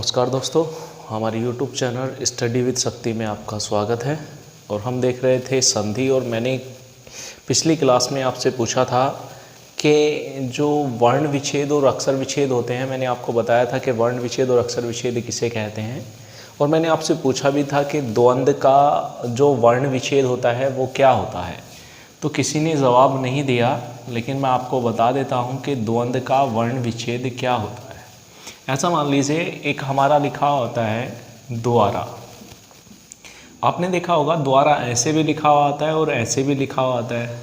नमस्कार दोस्तों, हमारे YouTube चैनल स्टडी विद शक्ति में आपका स्वागत है। और हम देख रहे थे संधि, और मैंने पिछली क्लास में आपसे पूछा था कि जो वर्ण विच्छेद और अक्षर विच्छेद होते हैं, मैंने आपको बताया था कि वर्ण विच्छेद और अक्षर विच्छेद किसे कहते हैं। और मैंने आपसे पूछा भी था कि द्वंद्व का जो वर्ण विच्छेद होता है वो क्या होता है। तो किसी ने जवाब नहीं दिया, लेकिन मैं आपको बता देता हूँ कि द्वंद्व का वर्ण विच्छेद क्या होता है। ऐसा मान लीजिए एक हमारा लिखा होता है द्वारा। आपने देखा होगा द्वारा ऐसे भी लिखा हुआ आता है और ऐसे भी लिखा हुआ आता है,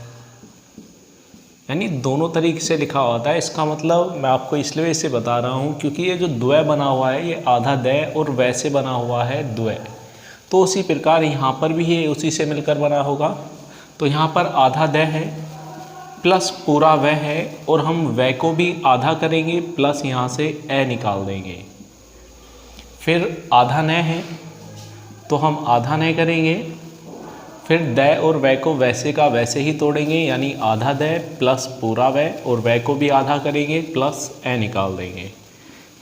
यानी दोनों तरीके से लिखा हुआ आता है। इसका मतलब मैं आपको इसलिए इसे बता रहा हूँ क्योंकि ये जो द्वय बना हुआ है ये आधा दय और वैसे बना हुआ है द्वय। तो उसी प्रकार यहाँ पर भी ये उसी से मिलकर बना होगा। तो यहाँ पर आधा दय है प्लस पूरा वह है, और हम वह को भी आधा करेंगे प्लस यहाँ से ए निकाल देंगे। फिर आधा न है तो हम आधा न करेंगे, फिर दय और वह को वैसे का वैसे ही तोड़ेंगे, यानी आधा दय प्लस पूरा वह, और वह को भी आधा करेंगे प्लस ए निकाल देंगे।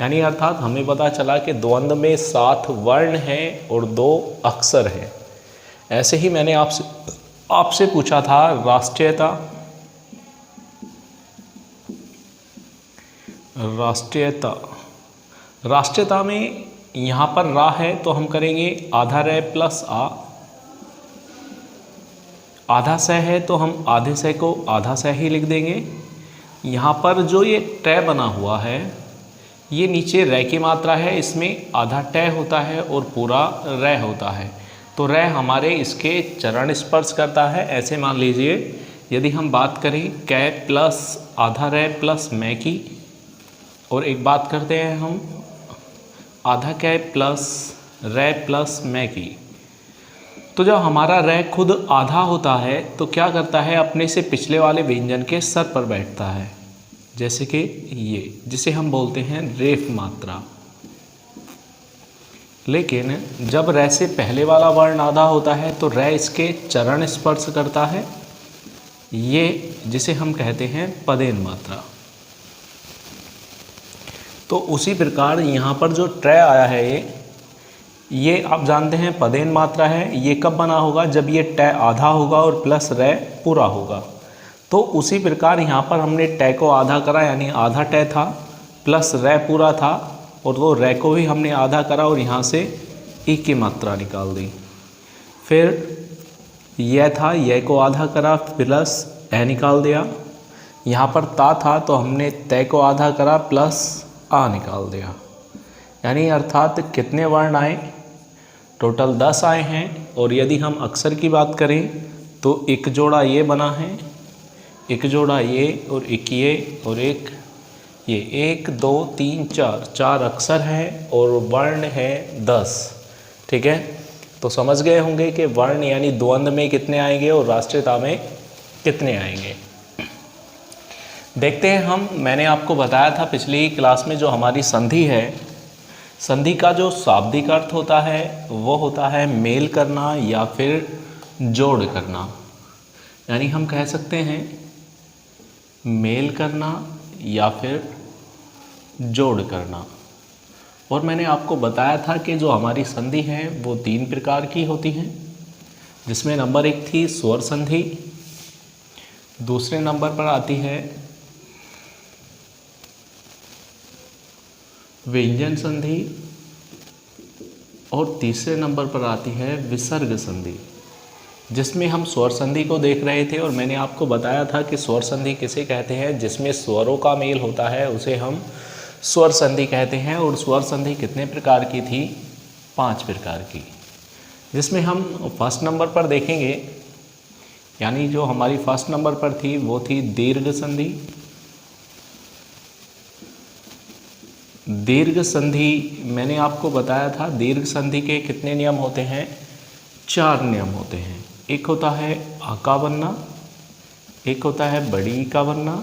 यानी अर्थात हमें पता चला कि द्वंद्व में 7 वर्ण हैं और 2 अक्षर हैं। ऐसे ही मैंने आपसे पूछा था राष्ट्रीयता में यहाँ पर रा है तो हम करेंगे आधा रे प्लस आ। आधा सह है तो हम आधे सह को आधा सह ही लिख देंगे। यहाँ पर जो ये टय बना हुआ है ये नीचे रे की मात्रा है, इसमें आधा टय होता है और पूरा रे होता है। तो रे हमारे इसके चरण स्पर्श करता है। ऐसे मान लीजिए यदि हम बात करें कै प्लस आधा रे प्लस मैं की, और एक बात करते हैं हम आधा कै प्लस रे प्लस मैं की, तो जब हमारा रे खुद आधा होता है तो क्या करता है, अपने से पिछले वाले व्यंजन के सर पर बैठता है, जैसे कि ये, जिसे हम बोलते हैं रेफ मात्रा। लेकिन जब रे से पहले वाला वर्ण आधा होता है तो रे इसके चरण स्पर्श करता है, ये जिसे हम कहते हैं पदेन मात्रा। तो उसी प्रकार यहाँ पर जो ट्रय आया है ये आप जानते हैं पदेन मात्रा है। ये कब बना होगा, जब ये टय आधा होगा और प्लस रे पूरा होगा। तो उसी प्रकार यहाँ पर हमने टय को आधा करा, यानी आधा टय था प्लस रे पूरा था, और वो रे को भी हमने आधा करा और यहाँ से ई की मात्रा निकाल दी। फिर यह था, यह को आधा करा प्लस ए निकाल दिया। यहाँ पर ता था तो हमने तय को आधा करा प्लस आ निकाल दिया। यानी अर्थात कितने वर्ण आए, टोटल 10 आए हैं। और यदि हम अक्षर की बात करें तो एक जोड़ा ये बना है, एक जोड़ा ये, और एक ये, और एक ये। 1 2 3 4 अक्षर हैं और वर्ण है 10। ठीक है, तो समझ गए होंगे कि वर्ण यानी द्वंद्व में कितने आएंगे और राष्ट्रीयता में कितने आएंगे। देखते हैं हम। मैंने आपको बताया था पिछली क्लास में जो हमारी संधि है, संधि का जो शाब्दिक अर्थ होता है वो होता है मेल करना या फिर जोड़ करना। यानी हम कह सकते हैं मेल करना या फिर जोड़ करना। और मैंने आपको बताया था कि जो हमारी संधि है वो 3 प्रकार की होती हैं, जिसमें नंबर 1 थी स्वर संधि, दूसरे नंबर पर आती है व्यंजन संधि, और तीसरे नंबर पर आती है विसर्ग संधि, जिसमें हम स्वर संधि को देख रहे थे। और मैंने आपको बताया था कि स्वर संधि किसे कहते हैं, जिसमें स्वरों का मेल होता है उसे हम स्वर संधि कहते हैं। और स्वर संधि कितने प्रकार की थी, 5 प्रकार की, जिसमें हम फर्स्ट नंबर पर देखेंगे, यानी जो हमारी फर्स्ट नंबर पर थी वो थी दीर्घ संधि। दीर्घ संधि मैंने आपको बताया था, दीर्घ संधि के कितने नियम होते हैं, 4 नियम होते हैं। एक होता है आ का बनना, एक होता है बड़ी ई का बनना,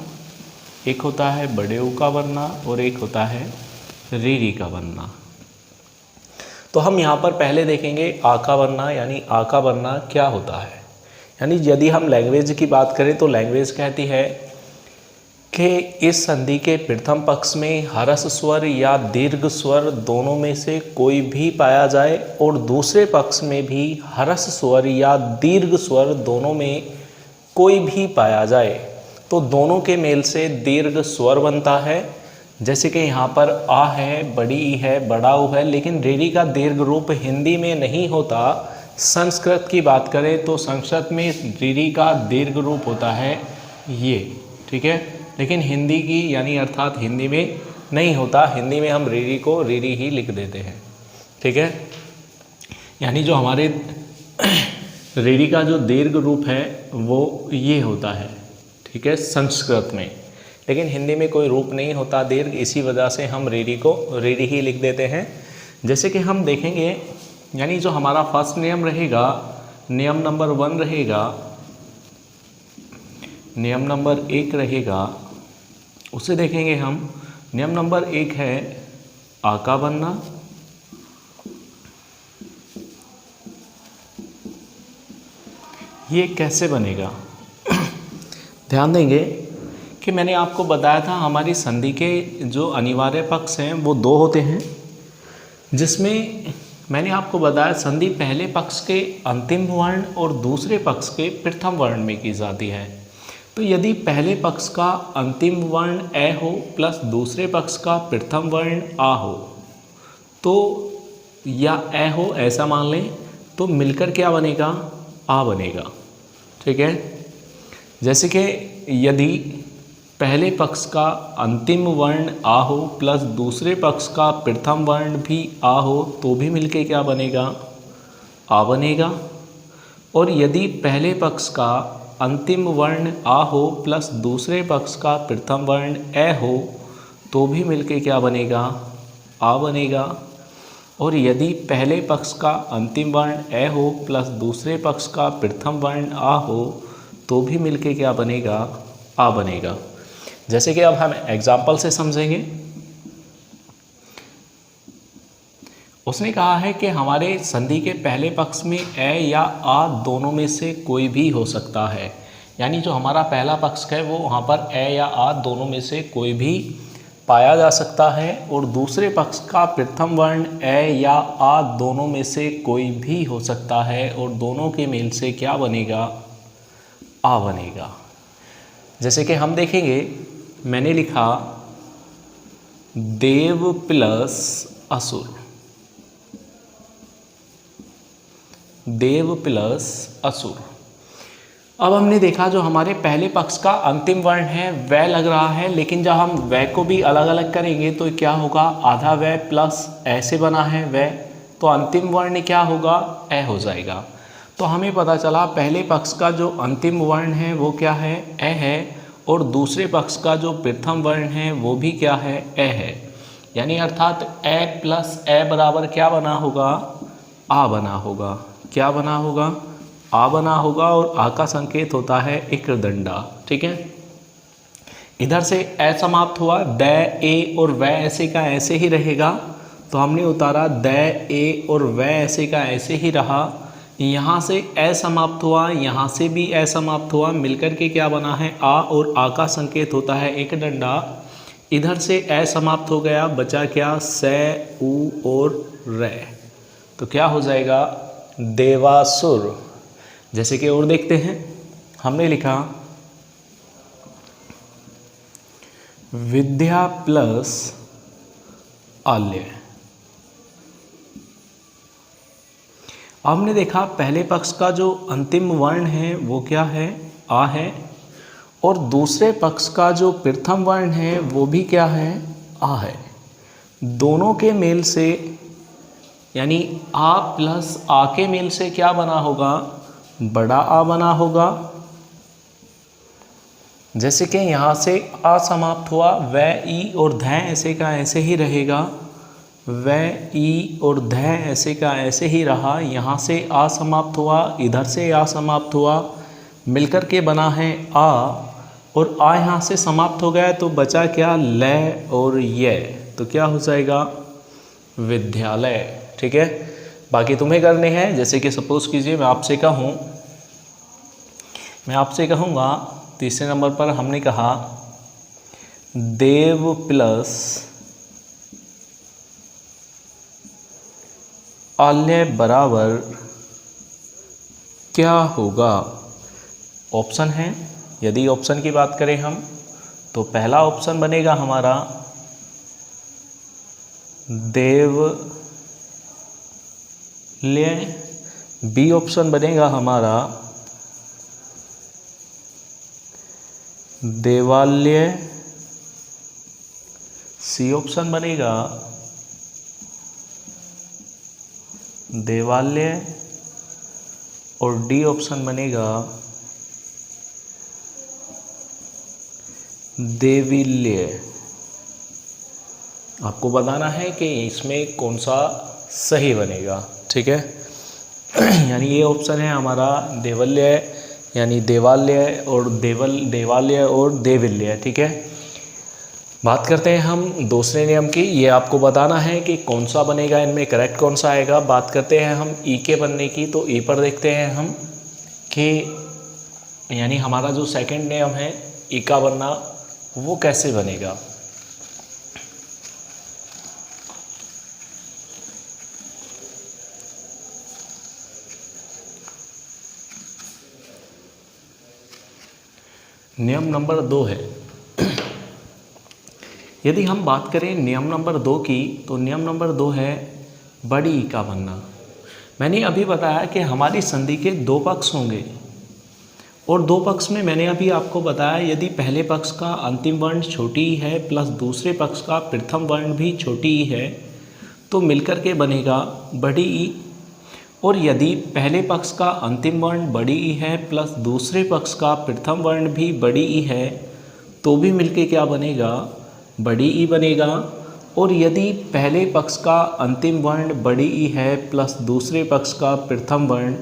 एक होता है बड़े ऊ का बनना, और एक होता है री का बनना। तो हम यहाँ पर पहले देखेंगे आ का बनना, यानी आ का बनना क्या होता है। यानी यदि हम लैंग्वेज की बात करें तो लैंग्वेज कहती है कि इस संधि के प्रथम पक्ष में ह्रस्व स्वर या दीर्घ स्वर दोनों में से कोई भी पाया जाए और दूसरे पक्ष में भी ह्रस्व स्वर या दीर्घ स्वर दोनों में कोई भी पाया जाए तो दोनों के मेल से दीर्घ स्वर बनता है। जैसे कि यहाँ पर आ है, बड़ी ई है, बड़ा ऊ है, लेकिन रीरी का दीर्घ रूप हिंदी में नहीं होता। संस्कृत की बात करें तो संस्कृत में रीरी का दीर्घ रूप होता है ये, ठीक है, लेकिन हिंदी की यानी अर्थात हिंदी में नहीं होता। हिंदी में हम रीरी को रीरी ही लिख देते हैं, ठीक है। यानी जो हमारे रीरी का जो दीर्घ रूप है वो ये होता है, ठीक है, संस्कृत में, लेकिन हिंदी में कोई रूप नहीं होता दीर्घ, इसी वजह से हम रीरी को रीरी ही लिख देते हैं। जैसे कि हम देखेंगे, यानी जो हमारा फर्स्ट नियम रहेगा, नियम नंबर 1 रहेगा, नियम नंबर 1 रहेगा, उसे देखेंगे हम। नियम नंबर 1 है आ का बनना, ये कैसे बनेगा? ध्यान देंगे कि मैंने आपको बताया था हमारी संधि के जो अनिवार्य पक्ष हैं वो 2 होते हैं, जिसमें मैंने आपको बताया संधि पहले पक्ष के अंतिम वर्ण और दूसरे पक्ष के प्रथम वर्ण में की जाती है। तो यदि पहले पक्ष का अंतिम वर्ण ए हो प्लस दूसरे पक्ष का प्रथम वर्ण आ हो, तो या ए हो ऐसा मान लें, तो मिलकर क्या बनेगा? आ बनेगा, ठीक है। जैसे कि यदि पहले पक्ष का अंतिम वर्ण आ हो प्लस दूसरे पक्ष का प्रथम वर्ण भी आ हो तो भी मिलके क्या बनेगा? आ बनेगा। और यदि पहले पक्ष का अंतिम वर्ण आ हो प्लस दूसरे पक्ष का प्रथम वर्ण ए हो तो भी मिलके क्या बनेगा? आ बनेगा। और यदि पहले पक्ष का अंतिम वर्ण ए हो प्लस दूसरे पक्ष का प्रथम वर्ण आ हो तो भी मिलके क्या बनेगा? आ बनेगा। जैसे कि अब हम एग्जाम्पल से समझेंगे। उसने कहा है कि हमारे संधि के पहले पक्ष में ए या आ दोनों में से कोई भी हो सकता है। यानी जो हमारा पहला पक्ष है वो वहाँ पर ए या आ दोनों में से कोई भी पाया जा सकता है, और दूसरे पक्ष का प्रथम वर्ण ए या आ दोनों में से कोई भी हो सकता है, और दोनों के मेल से क्या बनेगा? आ बनेगा। जैसे कि हम देखेंगे, मैंने लिखा देव प्लस असुर, देव प्लस असुर। अब हमने देखा जो हमारे पहले पक्ष का अंतिम वर्ण है वह लग रहा है, लेकिन जब हम वह को भी अलग अलग करेंगे तो क्या होगा? आधा वह प्लस ऐसे बना है वह, तो अंतिम वर्ण क्या होगा? ए हो जाएगा। तो हमें पता चला पहले पक्ष का जो अंतिम वर्ण है वो क्या है? ए है, और दूसरे पक्ष का जो प्रथम वर्ण है वो भी क्या है? ए है। यानी अर्थात ए प्लस ए बराबर क्या बना होगा? आ बना होगा। क्या बना होगा? आ बना होगा। और आ का संकेत होता है इक्रदंडा, ठीक है। इधर से ए समाप्त हुआ, द ए और वह ऐसे का ऐसे ही रहेगा, तो हमने उतारा द ए और वह ऐसे का ऐसे ही रहा। यहाँ से ए समाप्त हुआ, यहाँ से भी ए समाप्त हुआ, मिलकर के क्या बना है? आ, और आ का संकेत होता है एक डंडा। इधर से ए समाप्त हो गया, बचा क्या? से, उ और रे, तो क्या हो जाएगा? देवासुर। जैसे कि और देखते हैं, हमने लिखा विद्या प्लस आल्य। हमने देखा पहले पक्ष का जो अंतिम वर्ण है वो क्या है? आ है, और दूसरे पक्ष का जो प्रथम वर्ण है वो भी क्या है? आ है। दोनों के मेल से, यानी आ प्लस आ के मेल से क्या बना होगा? बड़ा आ बना होगा। जैसे कि यहाँ से आ समाप्त हुआ, वह ई और ध ऐसे का ऐसे ही रहेगा, वह ई और ध ऐसे का ऐसे ही रहा। यहाँ से आ समाप्त हुआ, इधर से आ समाप्त हुआ, मिलकर के बना है आ, और आ यहाँ से समाप्त हो गया तो बचा क्या? ल और ये, तो क्या हो जाएगा? विद्यालय, ठीक है। बाकी तुम्हें करने हैं। जैसे कि सपोज कीजिए मैं आपसे कहूँगा तीसरे नंबर पर हमने कहा देव प्लस आल्य बराबर क्या होगा? ऑप्शन है, यदि ऑप्शन की बात करें हम तो पहला ऑप्शन बनेगा हमारा देवल्य, बी ऑप्शन बनेगा हमारा देवाल्य, सी ऑप्शन बनेगा देवाल्य और डी ऑप्शन बनेगा देविल्य। आपको बताना है कि इसमें कौन सा सही बनेगा, ठीक है। यानी ये ऑप्शन है हमारा देवल्य यानी देवाल्य और देवाल्य और देविल्य, ठीक है। बात करते हैं हम दूसरे नियम की। ये आपको बताना है कि कौन सा बनेगा, इनमें करेक्ट कौन सा आएगा। बात करते हैं हम ई के बनने की, तो ई पर देखते हैं हम कि यानी हमारा जो सेकंड नियम है ई का बनना, वो कैसे बनेगा। नियम नंबर 2 है। यदि हम बात करें नियम नंबर 2 की, तो नियम नंबर 2 है बड़ी ई का बनना। मैंने अभी बताया कि हमारी संधि के 2 पक्ष होंगे और 2 पक्ष में मैंने अभी आपको बताया यदि पहले पक्ष का अंतिम वर्ण छोटी ई है प्लस दूसरे पक्ष का प्रथम वर्ण भी छोटी ई है तो मिलकर के बनेगा बड़ी ई। और यदि पहले पक्ष का अंतिम वर्ण बड़ी ई है प्लस दूसरे पक्ष का प्रथम वर्ण भी बड़ी ई है तो भी मिलके क्या बनेगा, बड़ी ई बनेगा। और यदि पहले पक्ष का अंतिम वर्ण बड़ी ई है प्लस दूसरे पक्ष का प्रथम वर्ण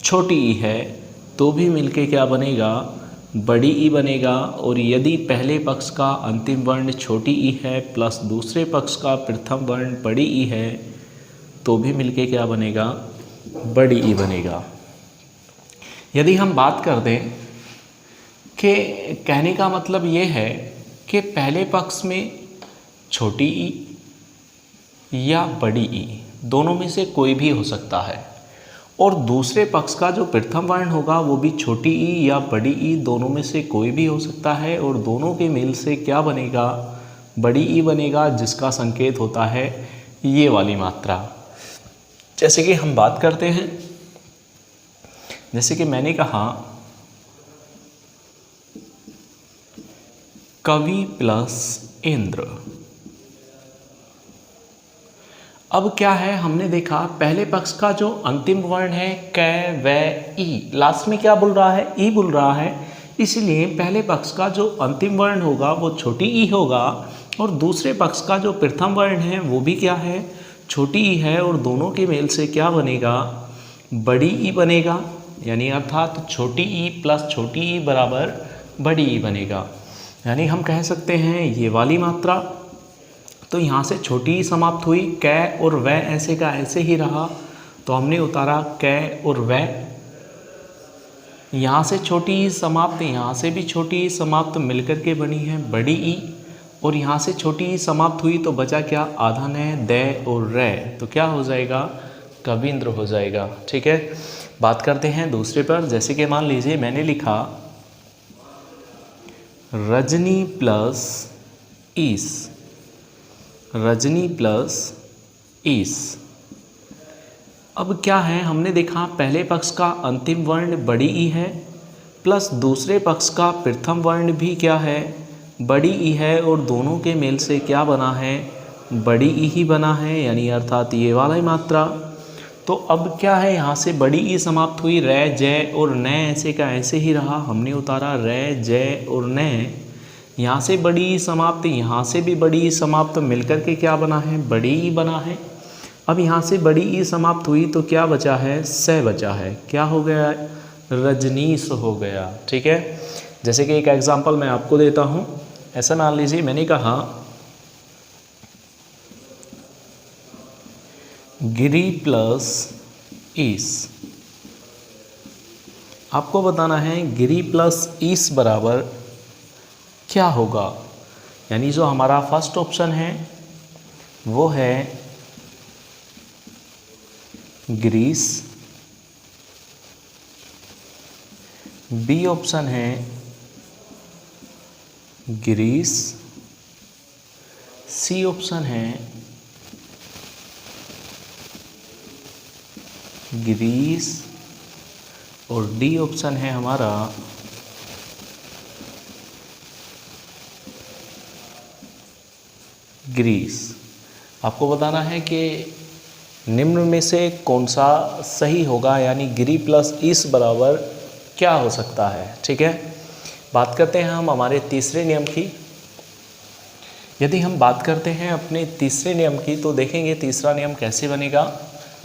छोटी ई है तो भी मिलके क्या बनेगा, बड़ी ई बनेगा। और यदि पहले पक्ष का अंतिम वर्ण छोटी ई है प्लस दूसरे पक्ष का प्रथम वर्ण बड़ी ई है तो भी मिलके क्या बनेगा, बड़ी ई बनेगा। यदि हम बात कर दें कि कहने का मतलब ये है कि पहले पक्ष में छोटी ई या बड़ी ई दोनों में से कोई भी हो सकता है और दूसरे पक्ष का जो प्रथम वर्ण होगा वो भी छोटी ई या बड़ी ई दोनों में से कोई भी हो सकता है और दोनों के मेल से क्या बनेगा, बड़ी ई बनेगा, जिसका संकेत होता है ये वाली मात्रा। जैसे कि हम बात करते हैं, जैसे कि मैंने कहा कवि प्लस इंद्र। अब क्या है, हमने देखा पहले पक्ष का जो अंतिम वर्ण है क व ई, लास्ट में क्या बोल रहा है, ई बोल रहा है, इसलिए पहले पक्ष का जो अंतिम वर्ण होगा वो छोटी ई होगा और दूसरे पक्ष का जो प्रथम वर्ण है वो भी क्या है, छोटी ई है और दोनों के मेल से क्या बनेगा, बड़ी ई बनेगा। यानी अर्थात छोटी ई प्लस छोटी ई बराबर बड़ी ई बनेगा। यानी हम कह सकते हैं ये वाली मात्रा, तो यहाँ से छोटी ई समाप्त हुई, क और व ऐसे का ऐसे ही रहा तो हमने उतारा क और व। यहाँ से छोटी ई समाप्त, यहाँ से भी छोटी ई समाप्त, मिलकर के बनी है बड़ी ई। और यहाँ से छोटी ई समाप्त हुई तो बचा क्या, आधा न द और र, तो क्या हो जाएगा, कविंद्र हो जाएगा। ठीक है, बात करते हैं दूसरे पर। जैसे कि मान लीजिए मैंने लिखा रजनी प्लस ईस, रजनी प्लस ईस। अब क्या है, हमने देखा पहले पक्ष का अंतिम वर्ण बड़ी ई है प्लस दूसरे पक्ष का प्रथम वर्ण भी क्या है, बड़ी ई है और दोनों के मेल से क्या बना है, बड़ी ई ही बना है, यानी अर्थात ये वाला ही मात्रा। तो अब क्या है, यहाँ से बड़ी ई समाप्त हुई, र जय और न ऐसे का ऐसे ही रहा, हमने उतारा र जय और न। यहाँ से बड़ी ई समाप्त, यहाँ से भी बड़ी ई समाप्त, मिलकर के क्या बना है, बड़ी ई बना है। अब यहाँ से बड़ी ई समाप्त हुई तो क्या बचा है, स बचा है, क्या हो गया, रजनीश हो गया। ठीक है, जैसे कि एक एग्जांपल मैं आपको देता हूँ। ऐसा मान लीजिए मैंने कहा गिरी प्लस ईस। आपको बताना है गिरी प्लस ईस बराबर क्या होगा। यानी जो हमारा फर्स्ट ऑप्शन है वो है ग्रीस, बी ऑप्शन है ग्रीस, सी ऑप्शन है ग्रीस और डी ऑप्शन है हमारा ग्रीस। आपको बताना है कि निम्न में से कौन सा सही होगा, यानी ग्री प्लस इस बराबर क्या हो सकता है। ठीक है, बात करते हैं हम हमारे तीसरे नियम की। यदि हम बात करते हैं अपने तीसरे नियम की तो देखेंगे तीसरा नियम कैसे बनेगा,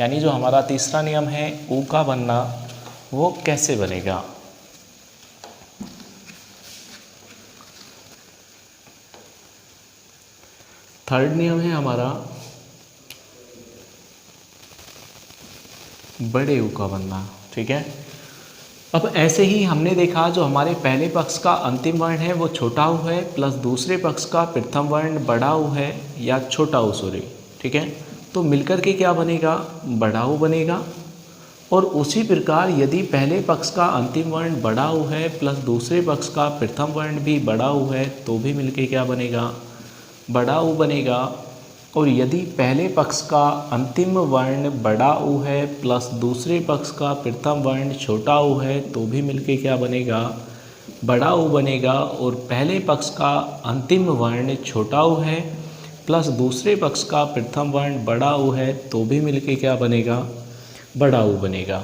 यानी जो हमारा तीसरा नियम है ऊ का बनना वो कैसे बनेगा। थर्ड नियम है हमारा बड़े ऊ का बनना। ठीक है, अब ऐसे ही हमने देखा जो हमारे पहले पक्ष का अंतिम वर्ण है वो छोटा ऊ है प्लस दूसरे पक्ष का प्रथम वर्ण बड़ा ऊ है या छोटा ऊ, सॉरी। ठीक है, तो मिलकर के क्या बनेगा, बड़ा ऊ बनेगा। और उसी प्रकार यदि पहले पक्ष का अंतिम वर्ण बड़ा ऊ है प्लस दूसरे पक्ष का प्रथम वर्ण भी बड़ा ऊ है तो भी मिलके क्या बनेगा, बड़ा ऊ बनेगा। और यदि पहले पक्ष का अंतिम वर्ण बड़ा ऊ है प्लस दूसरे पक्ष का प्रथम वर्ण छोटा ऊ है तो भी मिलके क्या बनेगा, बड़ा ऊ बनेगा। और पहले पक्ष का अंतिम वर्ण छोटा ऊ है प्लस दूसरे पक्ष का प्रथम वर्ण बड़ा ऊ है तो भी मिलके क्या बनेगा, बड़ा ऊ बनेगा।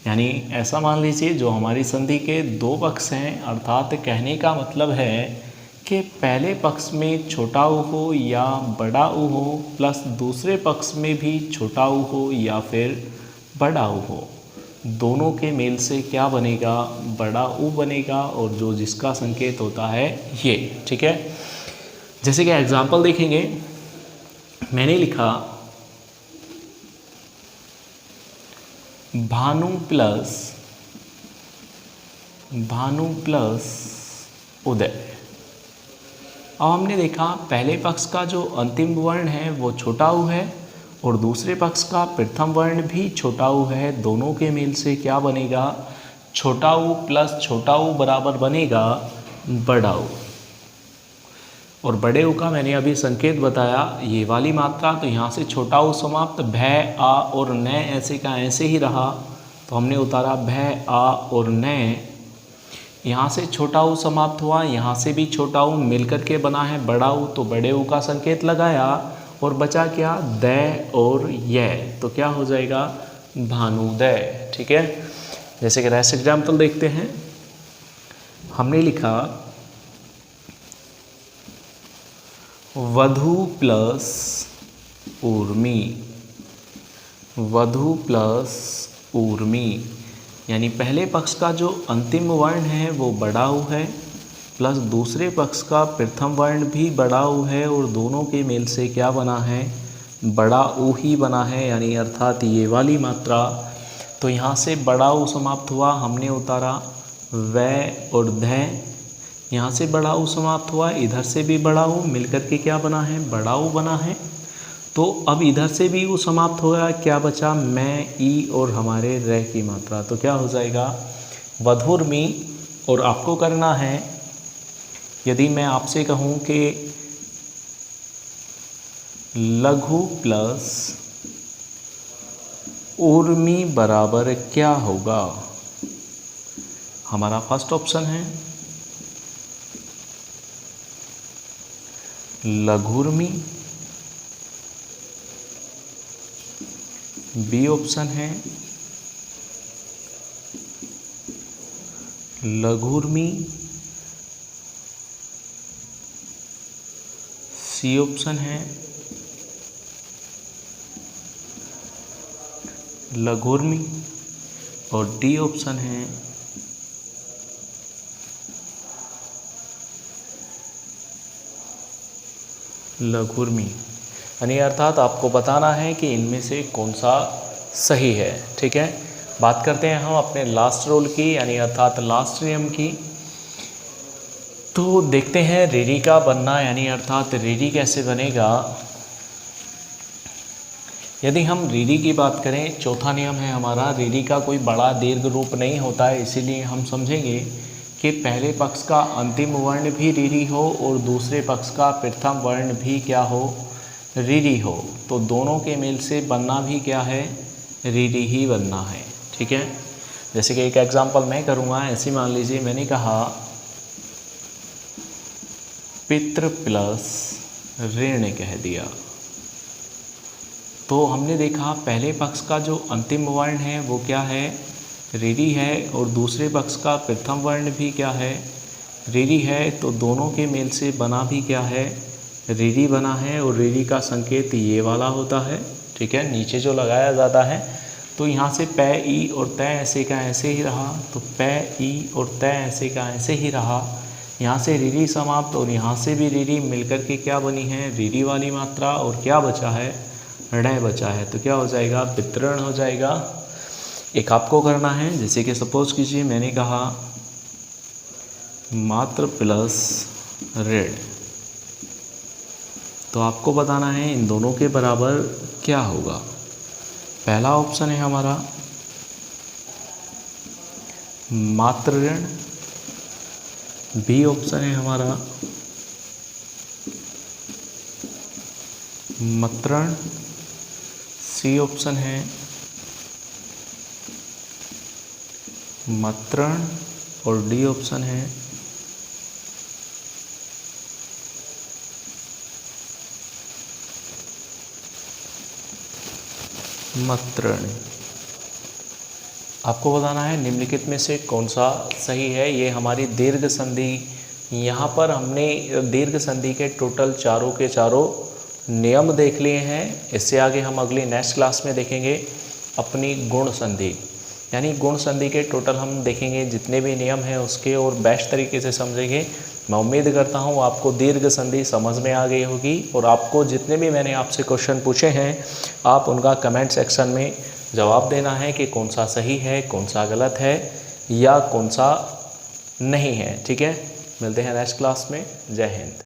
यानी ऐसा मान लीजिए जो हमारी संधि के दो पक्ष हैं, अर्थात कहने का मतलब है कि पहले पक्ष में छोटा ऊ हो या बड़ा ऊ हो प्लस दूसरे पक्ष में भी छोटा ऊ हो या फिर बड़ा ऊ हो, दोनों के मेल से क्या बनेगा, बड़ा ऊ बनेगा। और जो जिसका संकेत होता है ये। ठीक है, जैसे कि एग्जाम्पल देखेंगे, मैंने लिखा भानु प्लस उदय। अब हमने देखा पहले पक्ष का जो अंतिम वर्ण है वो छोटा ऊ है और दूसरे पक्ष का प्रथम वर्ण भी छोटा ऊ है, दोनों के मेल से क्या बनेगा, छोटा ऊ प्लस छोटा ऊ बराबर बनेगा बड़ा ऊ। और बड़े ऊ का मैंने अभी संकेत बताया, ये वाली मात्रा, तो यहाँ से छोटा ऊ समाप्त, भय आ और न ऐसे का ऐसे ही रहा, तो हमने उतारा भय आ और न। यहाँ से छोटा ऊ समाप्त हुआ, यहाँ से भी छोटा ऊ मिलकर के बना है बड़ा ऊ, तो बड़े ऊ का संकेत लगाया और बचा क्या, द और य, तो क्या हो जाएगा, भानुदय। ठीक है, जैसे कि नेक्स्ट एग्जाम्पल देखते हैं। हमने लिखा वधु प्लस ऊर्मी, वधु प्लस ऊर्मी, यानी पहले पक्ष का जो अंतिम वर्ण है वो बड़ा ऊ है प्लस दूसरे पक्ष का प्रथम वर्ण भी बड़ा ऊ है और दोनों के मेल से क्या बना है, बड़ा ऊ ही बना है, यानी अर्थात ये वाली मात्रा। तो यहाँ से बड़ा ऊ समाप्त हुआ, हमने उतारा वै और ध, यहाँ से बड़ा ऊ समाप्त हुआ, इधर से भी बड़ा ऊ मिलकर के क्या बना है, बड़ा ऊ बना है। तो अब इधर से भी ऊ समाप्त हो गया, क्या बचा, मैं, ई और हमारे र की मात्रा, तो क्या हो जाएगा, वधुर्मी। और आपको करना है, यदि मैं आपसे कहूँ कि लघु प्लस ऊर्मी बराबर क्या होगा, हमारा फर्स्ट ऑप्शन है लघुर्मी, बी ऑप्शन है लघुर्मी, सी ऑप्शन है लघुर्मी और डी ऑप्शन है लघुर्मी। यानी अर्थात आपको बताना है कि इनमें से कौन सा सही है। ठीक है, बात करते हैं हम अपने लास्ट रूल की, यानी अर्थात लास्ट नियम की। तो देखते हैं रीरी का बनना, यानी अर्थात रीरी कैसे बनेगा। यदि हम रीरी की बात करें, चौथा नियम है हमारा, रीरी का कोई बड़ा दीर्घ रूप नहीं होता है, इसीलिए हम समझेंगे कि पहले पक्ष का अंतिम वर्ण भी रीरी हो और दूसरे पक्ष का प्रथम वर्ण भी क्या हो, रीरी हो। तो दोनों के मेल से बनना भी क्या है, रीरी ही बनना है। ठीक है, जैसे कि एक एग्जांपल मैं करूँगा। ऐसे मान लीजिए मैंने कहा पितृ प्लस ऋण कह दिया, तो हमने देखा पहले पक्ष का जो अंतिम वर्ण है वो क्या है, रीरी है, और दूसरे पक्ष का प्रथम वर्ण भी क्या है, रीरी है। तो दोनों के मेल से बना भी क्या है, रीरी बना है, और रीरी का संकेत ये वाला होता है। ठीक है, नीचे जो लगाया जाता है, तो यहाँ से पै ई और तय ऐसे का ऐसे ही रहा, तो पै ई और तय ऐसे का ऐसे ही रहा। यहाँ से रीरी समाप्त और यहाँ से भी रीरी मिलकर के क्या बनी है, रीरी वाली मात्रा, और क्या बचा है, ऋण बचा है। तो क्या हो जाएगा, वितरण हो जाएगा। एक आपको करना है, जैसे कि सपोज कीजिए मैंने कहा मात्र प्लस ऋण, तो आपको बताना है इन दोनों के बराबर क्या होगा। पहला ऑप्शन है हमारा मात्र ऋण, बी ऑप्शन है हमारा मतरण, सी ऑप्शन है मतरण, और डी ऑप्शन है मतरण। आपको बताना है निम्नलिखित में से कौन सा सही है। ये हमारी दीर्घ संधि, यहाँ पर हमने दीर्घ संधि के टोटल चारों के चारों नियम देख लिए हैं। इससे आगे हम अगली नेक्स्ट क्लास में देखेंगे अपनी गुण संधि, यानी गुण संधि के टोटल हम देखेंगे जितने भी नियम हैं उसके, और बेस्ट तरीके से समझेंगे। मैं उम्मीद करता हूँ आपको दीर्घ संधि समझ में आ गई होगी, और आपको जितने भी मैंने आपसे क्वेश्चन पूछे हैं आप उनका कमेंट सेक्शन में जवाब देना है कि कौन सा सही है, कौन सा गलत है, या कौन सा नहीं है। ठीक है, मिलते हैं नेक्स्ट क्लास में। जय हिंद।